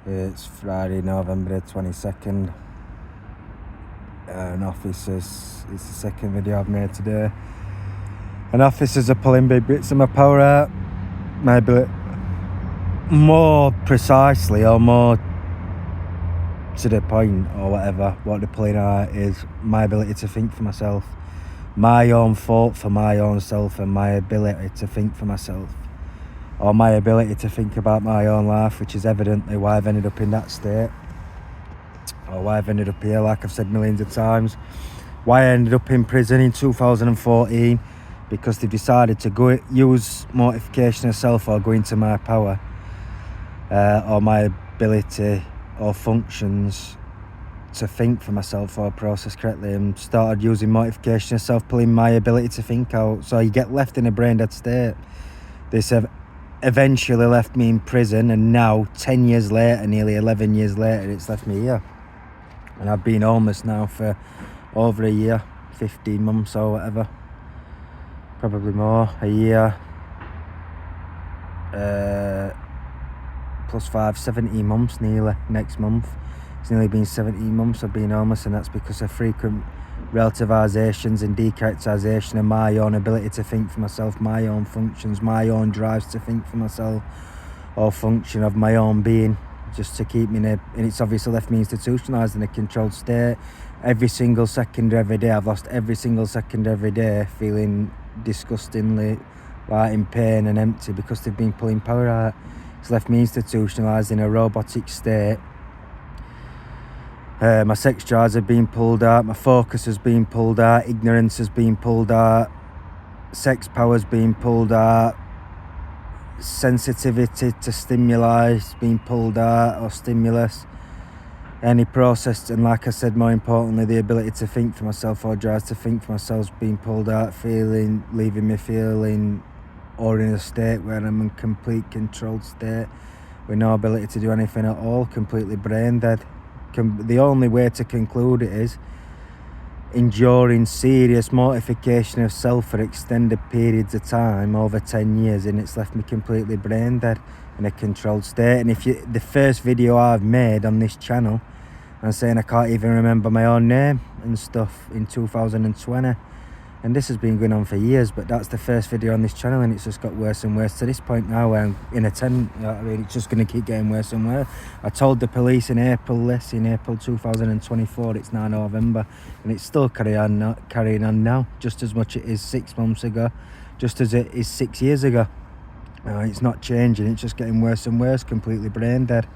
It's Friday, November 22nd. An officer's, it's the second video I've made today. An officers are pulling big bits of my power out. Maybe more precisely or more to the point or whatever, what they're pulling out is my ability to think for myself. My own thought for my own self and my ability to think for myself. Or my ability to think about my own life, which is evidently why I've ended up in that state. Or why I've ended up here, like I've said millions of times. Why I ended up in prison in 2014, because they decided to go use mortification of self or go into my power. Or my ability or functions to think for myself or process correctly, and started using mortification of self, pulling my ability to think out. So you get left in a brain dead state. This have eventually left me in prison, and now 10 years later, nearly 11 years later, it's left me here. And I've been homeless now for over a year, 15 months or whatever, probably more, a year, plus 5, 17 months nearly next month. It's nearly been 17 months I've been homeless, and that's because of frequent relativisations and decharacterisation of my own ability to think for myself, my own functions, my own drives to think for myself, or function of my own being, just to keep me in a, and it's obviously left me institutionalised in a controlled state. Every single second every day, I've lost every single second every day, feeling disgustingly like in pain and empty because they've been pulling power out. It's left me institutionalised in a robotic state. My sex drives have been pulled out, my focus has been pulled out, ignorance has been pulled out, sex power has been pulled out, sensitivity to stimuli has been pulled out, or stimulus, any process, and like I said, more importantly, the ability to think for myself or drives to think for myself has been pulled out, leaving me feeling or in a state where I'm in complete controlled state with no ability to do anything at all, completely brain dead. The only way to conclude it is enduring serious mortification of self for extended periods of time, over 10 years, and it's left me completely brain dead in a controlled state. And if the first video I've made on this channel, I'm saying I can't even remember my own name and stuff in 2020, and this has been going on for years, but that's the first video on this channel, and it's just got worse and worse to this point now where I'm in a tent. You know what I mean? It's just going to keep getting worse and worse. I told the police in April 2024, it's now November, and it's still carrying on now, just as much it is 6 months ago, just as it is 6 years ago. It's not changing, it's just getting worse and worse, completely brain dead.